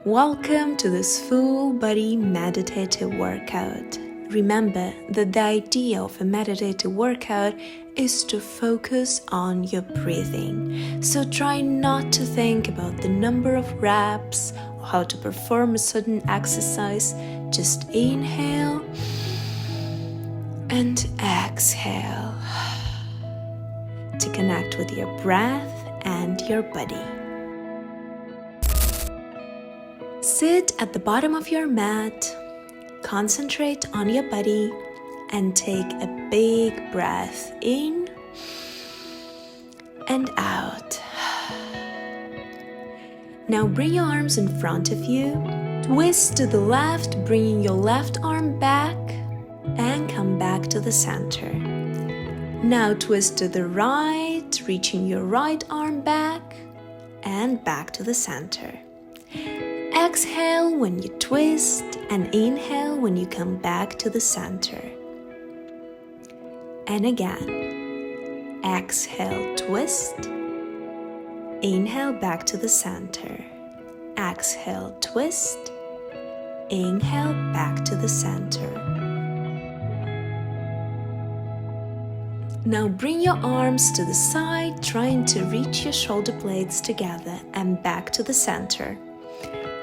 Welcome to this full body meditative workout. Remember that the idea of a meditative workout is to focus on your breathing. So try not to think about the number of reps or how to perform a certain exercise. Just inhale and exhale to connect with your breath and your body. Sit at the bottom of your mat, concentrate on your body, and take a big breath in and out. Now bring your arms in front of you, twist to the left, bringing your left arm back, and come back to the center. Now twist to the right, reaching your right arm back, and back to the center. Exhale when you twist and inhale when you come back to the center. And again, exhale, twist, inhale back to the center. Exhale, twist, inhale back to the center. Now bring your arms to the side, trying to reach your shoulder blades together and back to the center.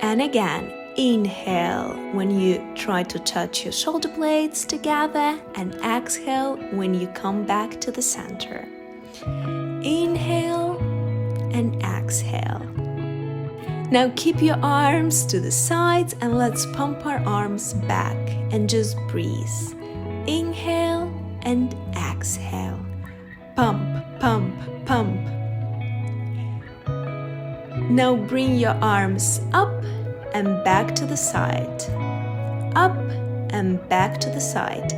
And again, inhale when you try to touch your shoulder blades together, and exhale when you come back to the center. Inhale and exhale. Now keep your arms to the sides and let's pump our arms back and just breathe. Inhale and exhale. Pump, pump, pump. Now bring your arms up and back to the side. Up and back to the side.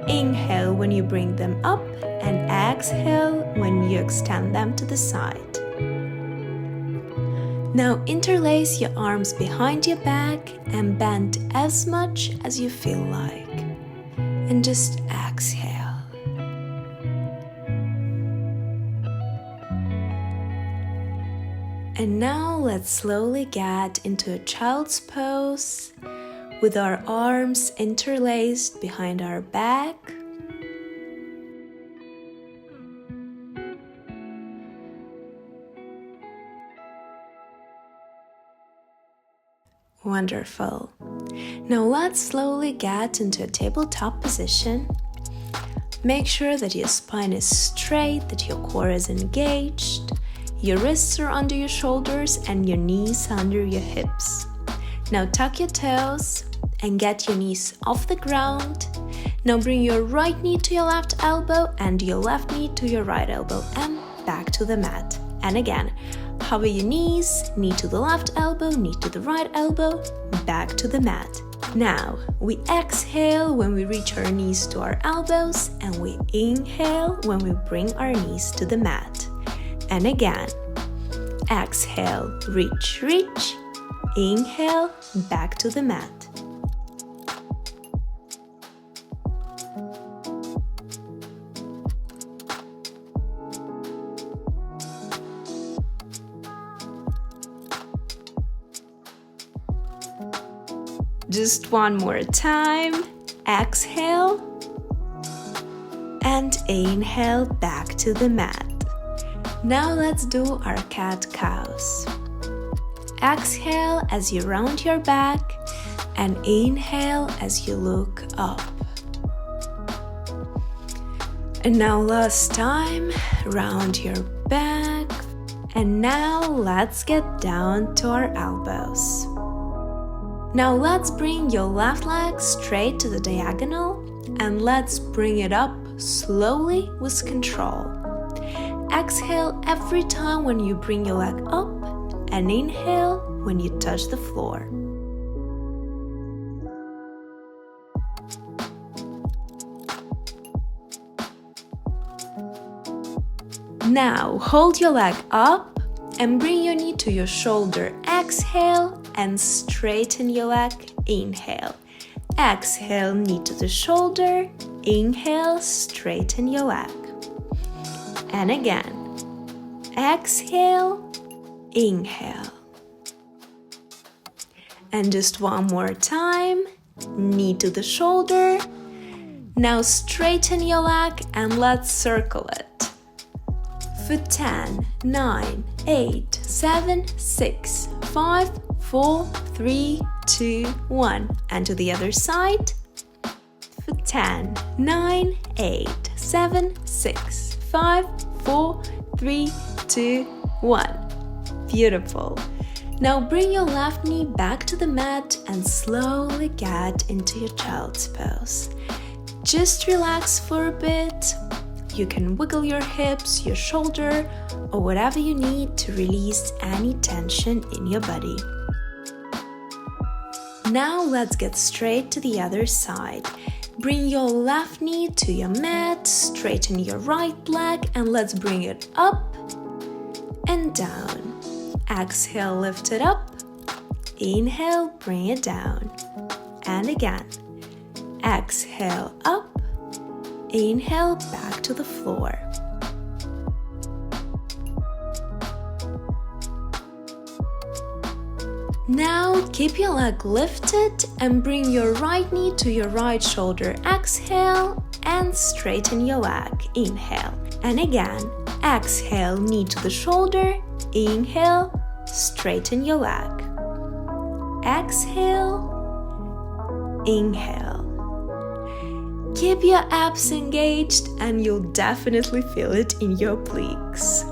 Inhale when you bring them up and exhale when you extend them to the side. Now interlace your arms behind your back and bend as much as you feel like. And just exhale. And now let's slowly get into a child's pose with our arms interlaced behind our back. Wonderful. Now let's slowly get into a tabletop position. Make sure that your spine is straight, that your core is engaged. Your wrists are under your shoulders and your knees under your hips. Now tuck your toes and get your knees off the ground. Now bring your right knee to your left elbow and your left knee to your right elbow and back to the mat. And again, hover your knees, knee to the left elbow, knee to the right elbow, back to the mat. Now, we exhale when we reach our knees to our elbows, and we inhale when we bring our knees to the mat. And again, exhale, reach, reach, inhale, back to the mat. Just one more time, exhale, and inhale back to the mat. Now let's do our cat-cows. Exhale as you round your back and inhale as you look up. And now last time, round your back. And now let's get down to our elbows. Now let's bring your left leg straight to the diagonal and let's bring it up slowly with control. Exhale every time when you bring your leg up and inhale when you touch the floor. Now hold your leg up and bring your knee to your shoulder. Exhale and straighten your leg. Inhale. Exhale, knee to the shoulder. Inhale, straighten your leg. And again. Exhale, inhale. And just one more time. Knee to the shoulder. Now straighten your leg and let's circle it. For 10, 9, 8, 7, 6, 5, 4, 3, 2, 1. And to the other side. For 10, 9, 8, 7, 6, 5, 4, 3, 2, 1. Beautiful. Now bring your left knee back to the mat and slowly get into your child's pose. Just relax for a bit. You can wiggle your hips, your shoulder, or whatever you need to release any tension in your body. Now let's get straight to the other side. Bring your left knee to your mat, straighten your right leg, and let's bring it up and down. Exhale, lift it up. Inhale, bring it down. And again. Exhale, up. Inhale, back to the floor. Now keep your leg lifted and bring your right knee to your right shoulder. Exhale and straighten your leg. Inhale. And again. Exhale, knee to the shoulder. Inhale, straighten your leg. Exhale, inhale. Keep your abs engaged and you'll definitely feel it in your obliques.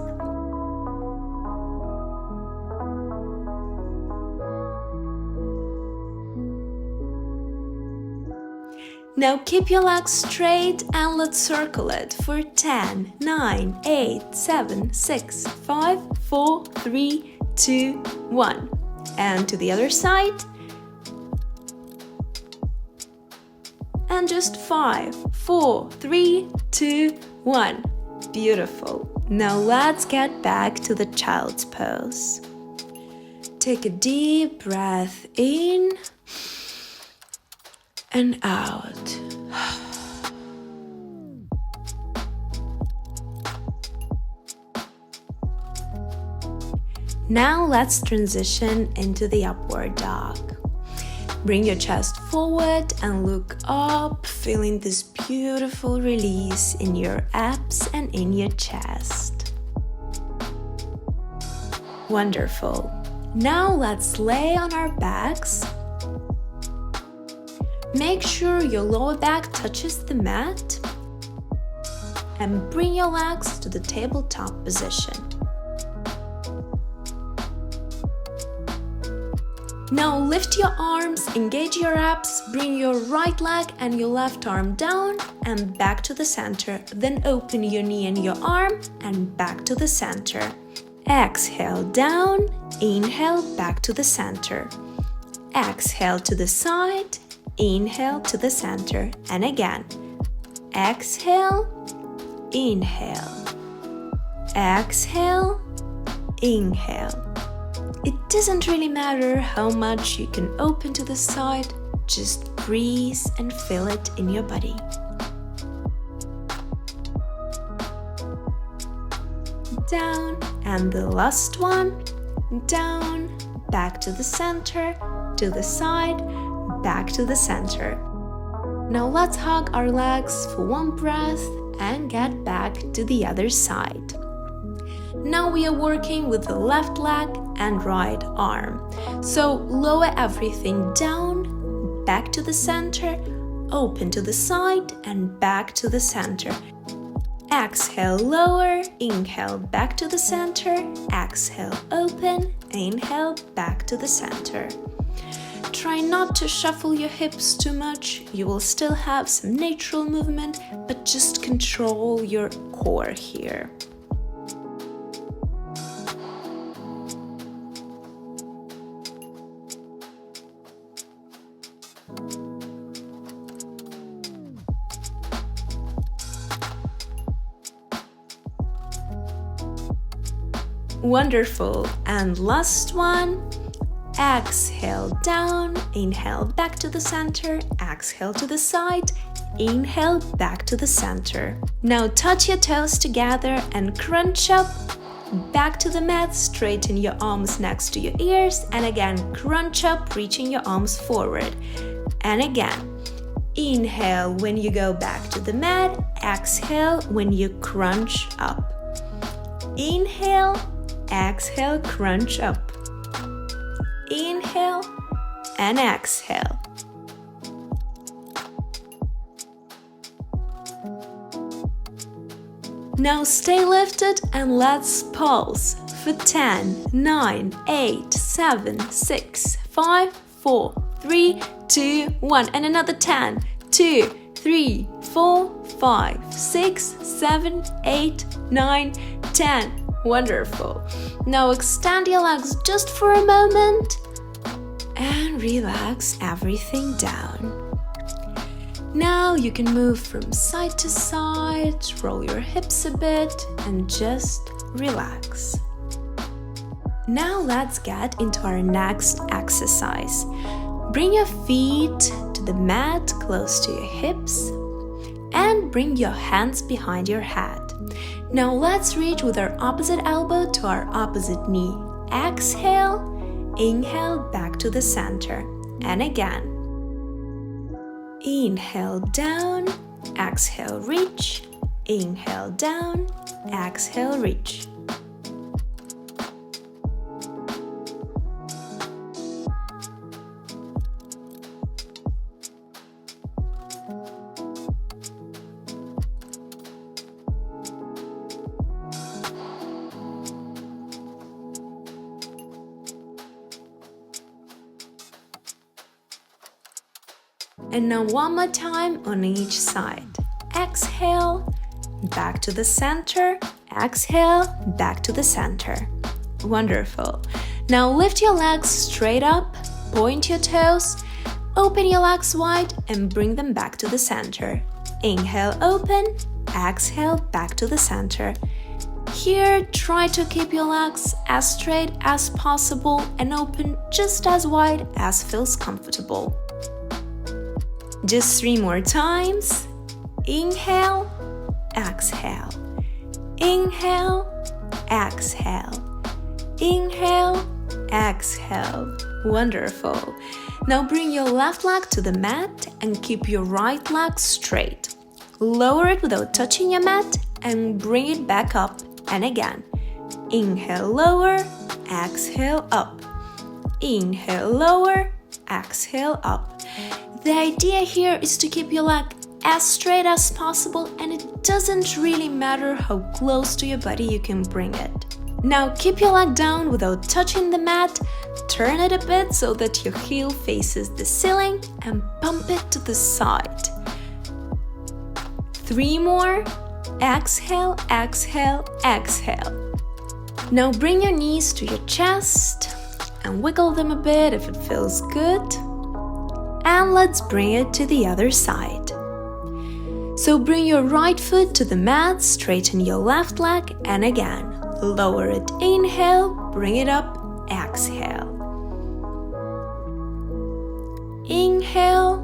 Now keep your legs straight and let's circle it for 10, 9, 8, 7, 6, 5, 4, 3, 2, 1. And to the other side. And just 5, 4, 3, 2, 1. Beautiful. Now let's get back to the child's pose. Take a deep breath in and out. Now let's transition into the upward dog. Bring your chest forward and look up, feeling this beautiful release in your abs and in your chest. Wonderful. Now let's lay on our backs. Make sure your lower back touches the mat and bring your legs to the tabletop position. Now lift your arms, engage your abs, bring your right leg and your left arm down and back to the center. Then open your knee and your arm and back to the center. Exhale down, inhale back to the center. Exhale to the side, inhale to the center. And again, exhale, inhale. Exhale, inhale. It doesn't really matter how much you can open to the side, just breathe and feel it in your body. Down, and the last one, down, back to the center, to the side, back to the center. Now let's hug our legs for one breath and get back to the other side. Now we are working with the left leg and right arm. So lower everything down, back to the center, open to the side and back to the center. Exhale, lower, inhale, back to the center, exhale, open, inhale, back to the center. Try not to shuffle your hips too much. You will still have some natural movement, but just control your core here. Wonderful. And last one. Exhale down, inhale back to the center, exhale to the side, inhale back to the center. Now touch your toes together and crunch up back to the mat, straighten your arms next to your ears, and again, crunch up, reaching your arms forward. And again, inhale when you go back to the mat, exhale when you crunch up. Inhale, exhale, crunch up. Inhale and exhale. Now stay lifted and let's pulse for 10, 9, 8, 7, 6, 5, 4, 3, 2, 1. And another 10, 2, 3, 4, 5, 6, 7, 8, 9, 10. Wonderful. Now extend your legs just for a moment and relax everything down. Now you can move from side to side, roll your hips a bit, and just relax. Now let's get into our next exercise. Bring your feet to the mat close to your hips and bring your hands behind your head. Now let's reach with our opposite elbow to our opposite knee. Exhale, inhale back to the center, and again. Inhale down, exhale reach, inhale down, exhale reach. And now one more time on each side. Exhale, back to the center. Exhale, back to the center. Wonderful. Now lift your legs straight up, point your toes, open your legs wide and bring them back to the center. Inhale, open, exhale, back to the center. Here, try to keep your legs as straight as possible and open just as wide as feels comfortable. Just 3 more times. Inhale, exhale. Inhale, exhale. Inhale, exhale. Wonderful. Now bring your left leg to the mat and keep your right leg straight. Lower it without touching your mat and bring it back up. And again. Inhale, lower, exhale, up. Inhale, lower, exhale, up. The idea here is to keep your leg as straight as possible, and it doesn't really matter how close to your body you can bring it. Now keep your leg down without touching the mat, turn it a bit so that your heel faces the ceiling and bump it to the side. 3 more. Exhale, exhale, exhale. Now bring your knees to your chest and wiggle them a bit if it feels good. And let's bring it to the other side. So bring your right foot to the mat, straighten your left leg, and again, lower it, inhale, bring it up, exhale. Inhale,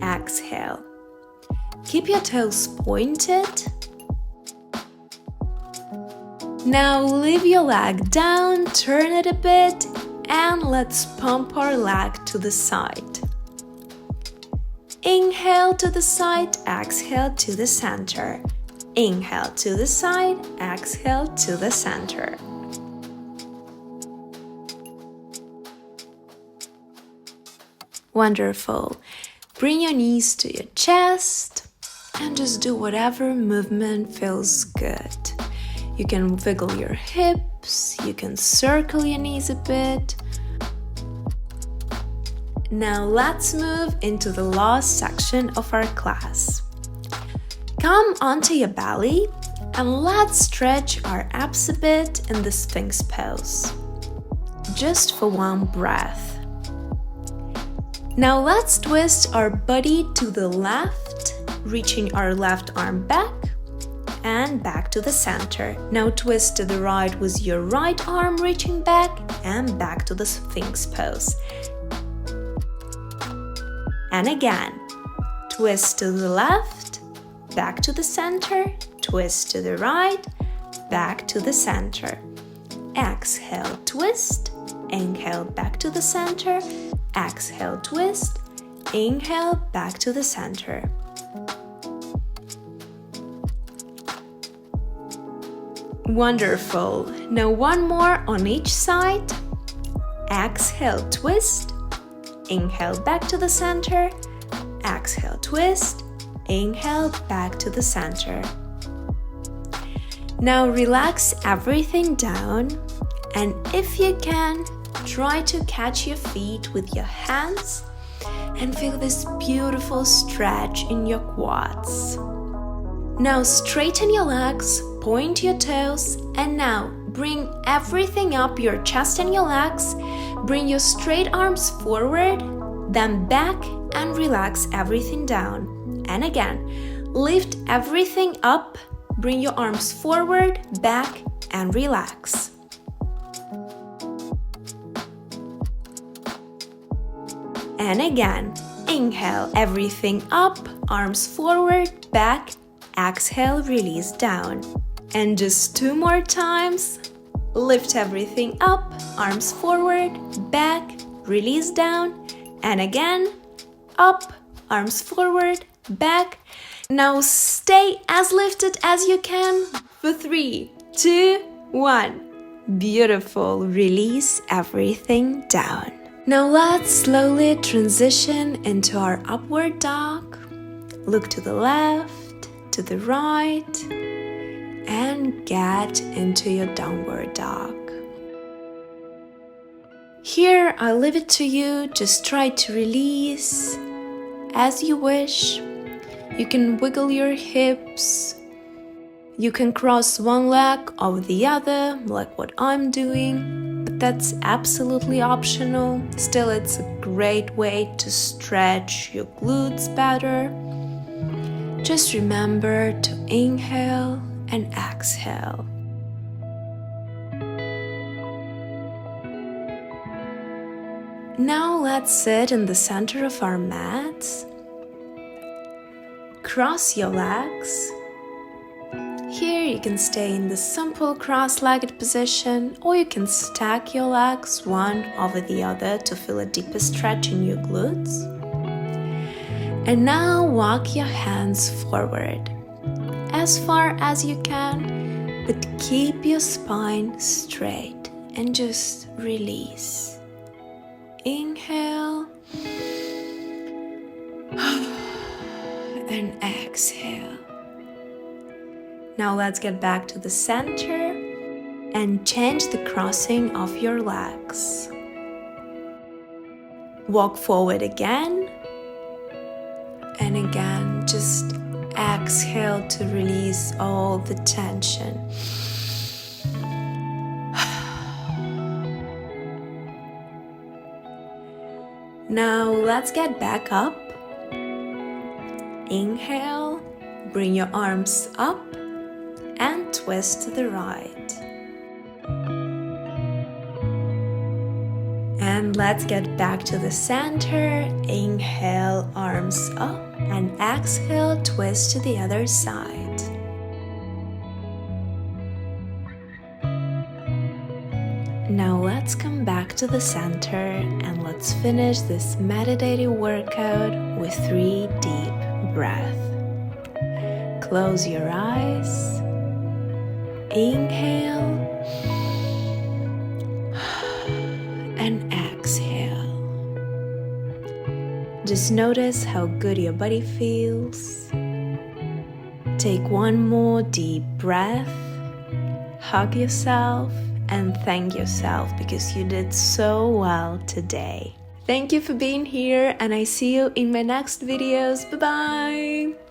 exhale. Keep your toes pointed. Now leave your leg down, turn it a bit, and let's pump our leg to the side. Inhale to the side, exhale to the center. Inhale to the side, exhale to the center. Wonderful. Bring your knees to your chest and just do whatever movement feels good. You can wiggle your hips, you can circle your knees a bit. Now let's move into the last section of our class. Come onto your belly and let's stretch our abs a bit in the Sphinx pose. Just for one breath. Now let's twist our body to the left, reaching our left arm back and back to the center. Now twist to the right with your right arm reaching back and back to the Sphinx pose. And again, twist to the left, back to the center, twist to the right, back to the center. Exhale, twist. Inhale, back to the center. Exhale, twist. Inhale, back to the center. Wonderful. Now one more on each side. Exhale, twist. Inhale, back to the center. Exhale, twist. Inhale, back to the center. Now relax everything down, and if you can, try to catch your feet with your hands and feel this beautiful stretch in your quads. Now straighten your legs, point your toes, and now bring everything up your chest and your legs. Bring your straight arms forward, then back, and relax everything down. And again, lift everything up, bring your arms forward, back, and relax. And again, inhale everything up, arms forward, back, exhale, release down. And just 2 more times. Lift everything up, arms forward, back, release down. And again, up, arms forward, back. Now stay as lifted as you can for 3, 2, 1. Beautiful. Release everything down. Now let's slowly transition into our upward dog. Look to the left, to the right, and get into your downward dog. Here, I'll leave it to you. Just try to release as you wish. You can wiggle your hips. You can cross one leg over the other, like what I'm doing, but that's absolutely optional. Still, it's a great way to stretch your glutes better. Just remember to inhale and exhale. Now let's sit in the center of our mats. Cross your legs. Here you can stay in the simple cross-legged position, or you can stack your legs one over the other to feel a deeper stretch in your glutes. And now walk your hands forward as far as you can, but keep your spine straight and just release. Inhale and exhale. Now let's get back to the center and change the crossing of your legs. Walk forward again and again. Just exhale to release all the tension. Now let's get back up. Inhale, bring your arms up and twist to the right. And let's get back to the center. Inhale, arms up, and exhale, twist to the other side. Now let's come back to the center and let's finish this meditative workout with 3 deep breaths. Close your eyes. Inhale and exhale. Just notice how good your body feels. Take one more deep breath. Hug yourself and thank yourself because you did so well today. Thank you for being here, and I see you in my next videos. Bye-bye!